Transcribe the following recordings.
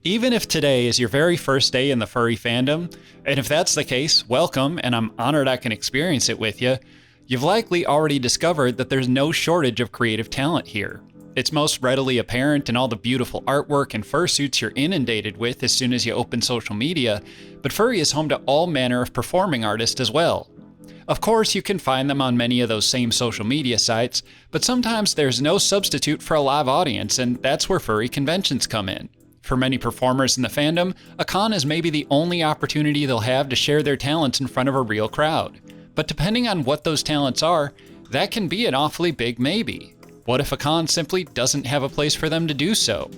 Even if today is your very first day in the furry fandom, and if that's the case, welcome, and I'm honored I can experience it with you, you've likely already discovered that there's no shortage of creative talent here. It's most readily apparent in all the beautiful artwork and fursuits you're inundated with as soon as you open social media, but furry is home to all manner of performing artists as well. Of course, you can find them on many of those same social media sites, but sometimes there's no substitute for a live audience, and that's where furry conventions come in. For many performers in the fandom, a con is maybe the only opportunity they'll have to share their talents in front of a real crowd. But depending on what those talents are, that can be an awfully big maybe. What if a con simply doesn't have a place for them to do so?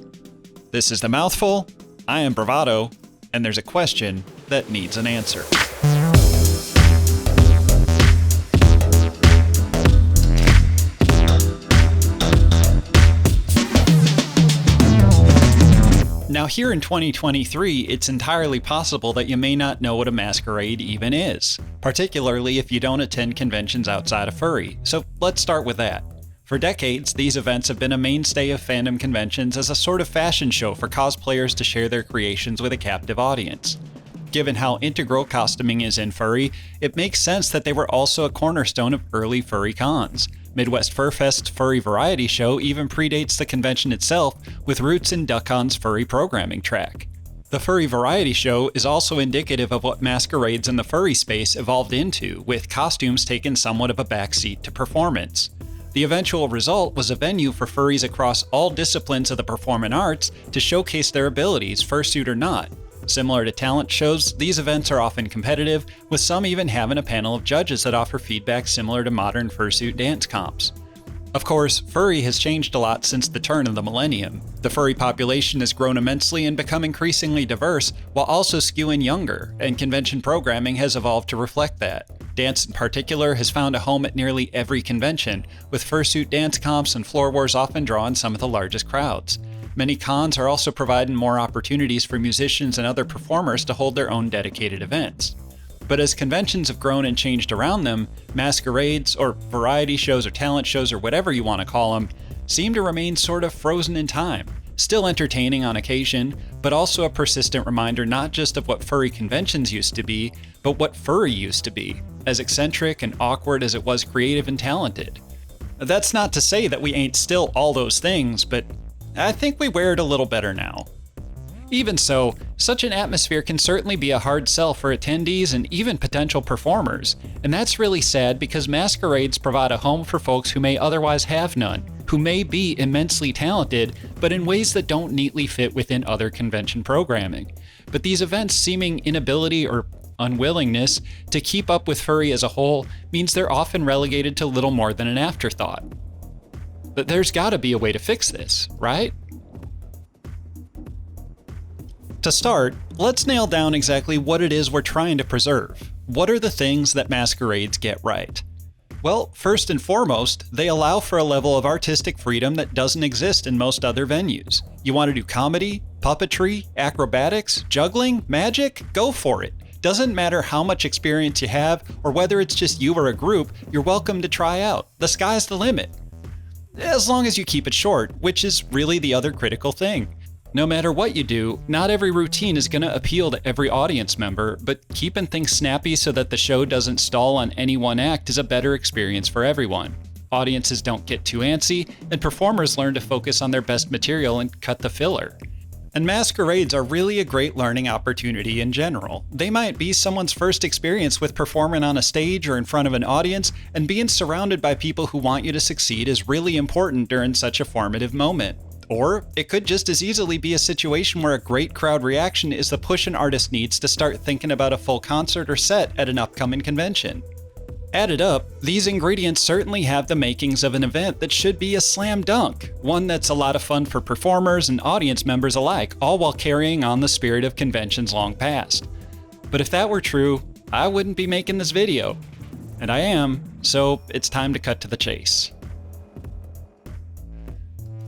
This is The Mouthful, I am Bravado, and there's a question that needs an answer. Now here in 2023, it's entirely possible that you may not know what a masquerade even is, particularly if you don't attend conventions outside of furry, so let's start with that. For decades, these events have been a mainstay of fandom conventions as a sort of fashion show for cosplayers to share their creations with a captive audience. Given how integral costuming is in furry, it makes sense that they were also a cornerstone of early furry cons. Midwest Fur Fest's furry variety show even predates the convention itself, with roots in DuckCon's furry programming track. The furry variety show is also indicative of what masquerades in the furry space evolved into, with costumes taking somewhat of a backseat to performance. The eventual result was a venue for furries across all disciplines of the performing arts to showcase their abilities, fursuit or not. Similar to talent shows, these events are often competitive, with some even having a panel of judges that offer feedback similar to modern fursuit dance comps. Of course, furry has changed a lot since the turn of the millennium. The furry population has grown immensely and become increasingly diverse, while also skewing younger, and convention programming has evolved to reflect that. Dance in particular has found a home at nearly every convention, with fursuit dance comps and floor wars often drawing some of the largest crowds. Many cons are also providing more opportunities for musicians and other performers to hold their own dedicated events. But as conventions have grown and changed around them, masquerades, or variety shows or talent shows or whatever you want to call them, seem to remain sort of frozen in time, still entertaining on occasion, but also a persistent reminder not just of what furry conventions used to be, but what furry used to be, as eccentric and awkward as it was creative and talented. That's not to say that we ain't still all those things, but I think we wear it a little better now. Even so, such an atmosphere can certainly be a hard sell for attendees and even potential performers, and that's really sad because masquerades provide a home for folks who may otherwise have none, who may be immensely talented, but in ways that don't neatly fit within other convention programming. But these events' seeming inability or unwillingness to keep up with furry as a whole means they're often relegated to little more than an afterthought. But there's gotta be a way to fix this, right? To start, let's nail down exactly what it is we're trying to preserve. What are the things that masquerades get right? Well, first and foremost, they allow for a level of artistic freedom that doesn't exist in most other venues. You want to do comedy, puppetry, acrobatics, juggling, magic? Go for it. Doesn't matter how much experience you have or whether it's just you or a group, you're welcome to try out. The sky's the limit. As long as you keep it short, which is really the other critical thing. No matter what you do, not every routine is going to appeal to every audience member, but keeping things snappy so that the show doesn't stall on any one act is a better experience for everyone. Audiences don't get too antsy, and performers learn to focus on their best material and cut the filler. And masquerades are really a great learning opportunity in general. They might be someone's first experience with performing on a stage or in front of an audience, and being surrounded by people who want you to succeed is really important during such a formative moment. Or it could just as easily be a situation where a great crowd reaction is the push an artist needs to start thinking about a full concert or set at an upcoming convention. Added up, these ingredients certainly have the makings of an event that should be a slam dunk, one that's a lot of fun for performers and audience members alike, all while carrying on the spirit of conventions long past. But if that were true, I wouldn't be making this video. And I am, so it's time to cut to the chase.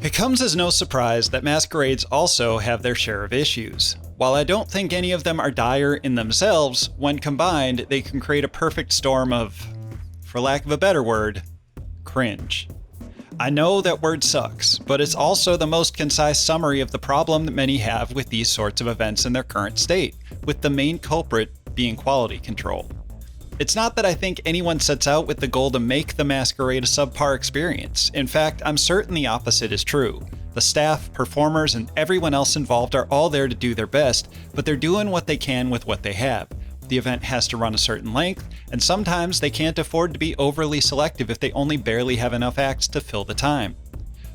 It comes as no surprise that masquerades also have their share of issues. While I don't think any of them are dire in themselves, when combined, they can create a perfect storm of, for lack of a better word, cringe. I know that word sucks, but it's also the most concise summary of the problem that many have with these sorts of events in their current state, with the main culprit being quality control. It's not that I think anyone sets out with the goal to make the masquerade a subpar experience. In fact, I'm certain the opposite is true. The staff, performers, and everyone else involved are all there to do their best, but they're doing what they can with what they have. The event has to run a certain length, and sometimes they can't afford to be overly selective if they only barely have enough acts to fill the time.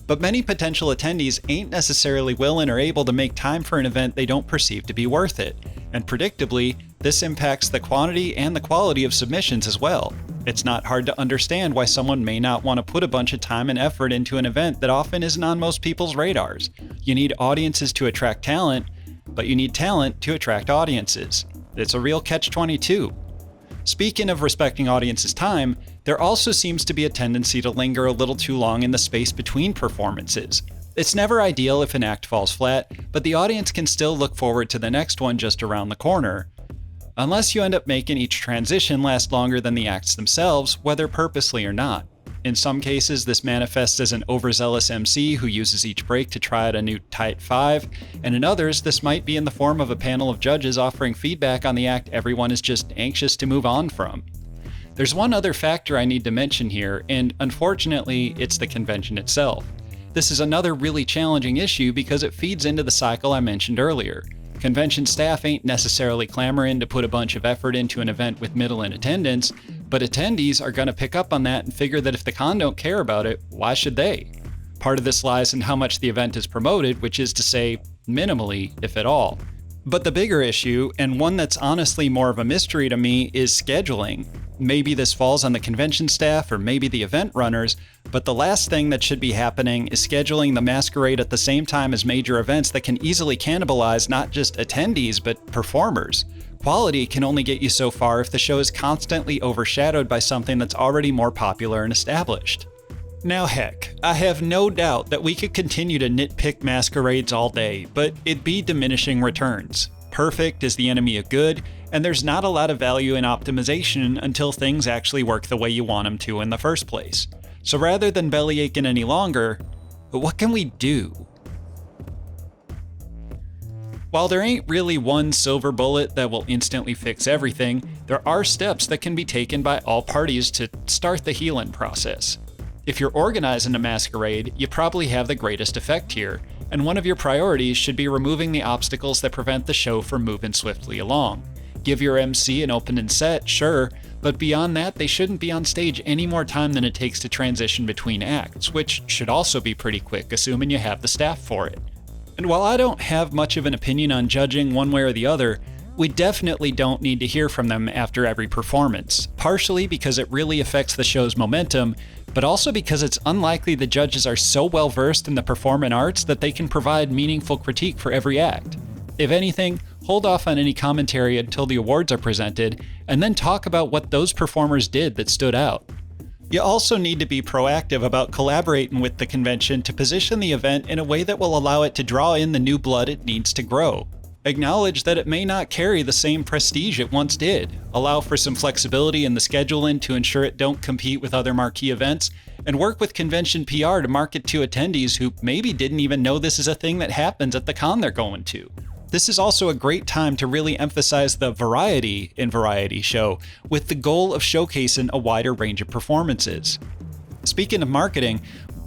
But many potential attendees ain't necessarily willing or able to make time for an event they don't perceive to be worth it, and predictably, this impacts the quantity and the quality of submissions as well. It's not hard to understand why someone may not want to put a bunch of time and effort into an event that often isn't on most people's radars. You need audiences to attract talent, but you need talent to attract audiences. It's a real catch-22. Speaking of respecting audiences' time, there also seems to be a tendency to linger a little too long in the space between performances. It's never ideal if an act falls flat, but the audience can still look forward to the next one just around the corner. Unless you end up making each transition last longer than the acts themselves, whether purposely or not. In some cases, this manifests as an overzealous MC who uses each break to try out a new tight 5, and in others, this might be in the form of a panel of judges offering feedback on the act everyone is just anxious to move on from. There's one other factor I need to mention here, and unfortunately, it's the convention itself. This is another really challenging issue because it feeds into the cycle I mentioned earlier. Convention staff ain't necessarily clamoring to put a bunch of effort into an event with middling attendance, but attendees are going to pick up on that and figure that if the con don't care about it, why should they? Part of this lies in how much the event is promoted, which is to say, minimally, if at all. But the bigger issue, and one that's honestly more of a mystery to me, is scheduling. Maybe this falls on the convention staff or maybe the event runners, but the last thing that should be happening is scheduling the masquerade at the same time as major events that can easily cannibalize not just attendees, but performers. Quality can only get you so far if the show is constantly overshadowed by something that's already more popular and established. Now heck, I have no doubt that we could continue to nitpick masquerades all day, but it'd be diminishing returns. Perfect is the enemy of good, and there's not a lot of value in optimization until things actually work the way you want them to in the first place. So rather than bellyaching any longer, what can we do? While there ain't really one silver bullet that will instantly fix everything, there are steps that can be taken by all parties to start the healing process. If you're organizing a masquerade, you probably have the greatest effect here, and one of your priorities should be removing the obstacles that prevent the show from moving swiftly along. Give your MC an opening set, sure, but beyond that, they shouldn't be on stage any more time than it takes to transition between acts, which should also be pretty quick, assuming you have the staff for it. And while I don't have much of an opinion on judging one way or the other, we definitely don't need to hear from them after every performance, partially because it really affects the show's momentum, but also because it's unlikely the judges are so well versed in the performing arts that they can provide meaningful critique for every act. If anything, hold off on any commentary until the awards are presented, and then talk about what those performers did that stood out. You also need to be proactive about collaborating with the convention to position the event in a way that will allow it to draw in the new blood it needs to grow. Acknowledge that it may not carry the same prestige it once did. Allow for some flexibility in the scheduling to ensure it don't compete with other marquee events, and work with convention PR to market to attendees who maybe didn't even know this is a thing that happens at the con they're going to. This is also a great time to really emphasize the variety in variety show, with the goal of showcasing a wider range of performances. Speaking of marketing,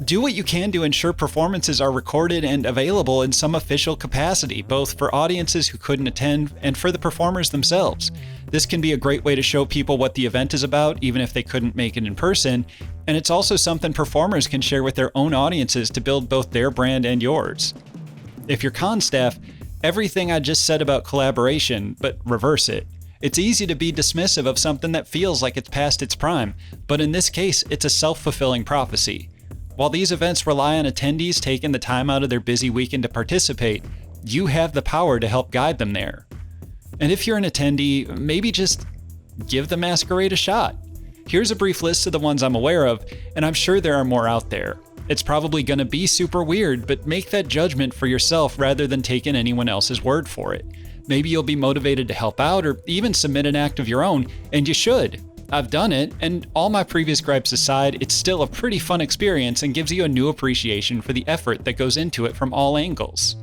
do what you can to ensure performances are recorded and available in some official capacity, both for audiences who couldn't attend and for the performers themselves. This can be a great way to show people what the event is about, even if they couldn't make it in person, and it's also something performers can share with their own audiences to build both their brand and yours. If you're con staff, everything I just said about collaboration, but reverse it. It's easy to be dismissive of something that feels like it's past its prime, but in this case, it's a self-fulfilling prophecy. While these events rely on attendees taking the time out of their busy weekend to participate, you have the power to help guide them there. And if you're an attendee, maybe just give the masquerade a shot. Here's a brief list of the ones I'm aware of, and I'm sure there are more out there. It's probably going to be super weird, but make that judgment for yourself rather than taking anyone else's word for it. Maybe you'll be motivated to help out or even submit an act of your own, and you should. I've done it, and all my previous gripes aside, it's still a pretty fun experience and gives you a new appreciation for the effort that goes into it from all angles.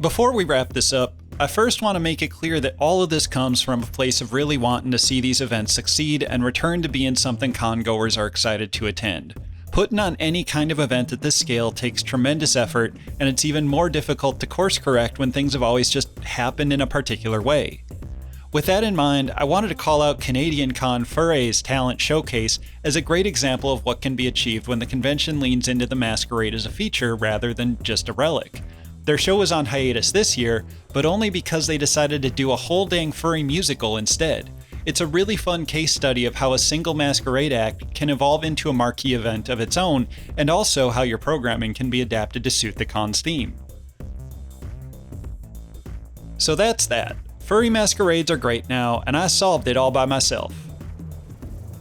Before we wrap this up, I first want to make it clear that all of this comes from a place of really wanting to see these events succeed and return to being something con-goers are excited to attend. Putting on any kind of event at this scale takes tremendous effort, and it's even more difficult to course correct when things have always just happened in a particular way. With that in mind, I wanted to call out Canadian Con Furry's Talent Showcase as a great example of what can be achieved when the convention leans into the masquerade as a feature rather than just a relic. Their show was on hiatus this year, but only because they decided to do a whole dang furry musical instead. It's a really fun case study of how a single masquerade act can evolve into a marquee event of its own, and also how your programming can be adapted to suit the con's theme. So that's that. Furry Masquerades are great now, and I solved it all by myself.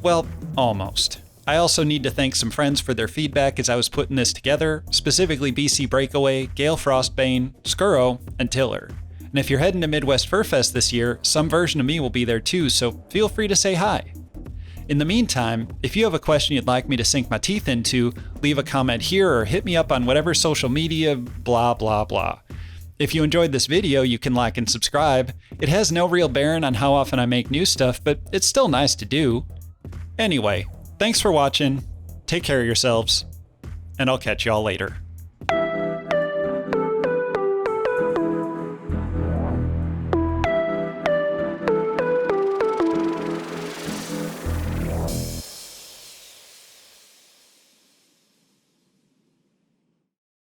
Well, almost. I also need to thank some friends for their feedback as I was putting this together, specifically BCBreakaway, Gale Frostbane, Skuro, and Tiller. And if you're heading to Midwest Fur Fest this year, some version of me will be there too, so feel free to say hi. In the meantime, if you have a question you'd like me to sink my teeth into, leave a comment here or hit me up on whatever social media, blah blah blah. If you enjoyed this video, you can like and subscribe. It has no real bearing on how often I make new stuff, but it's still nice to do. Anyway, thanks for watching, take care of yourselves, and I'll catch y'all later.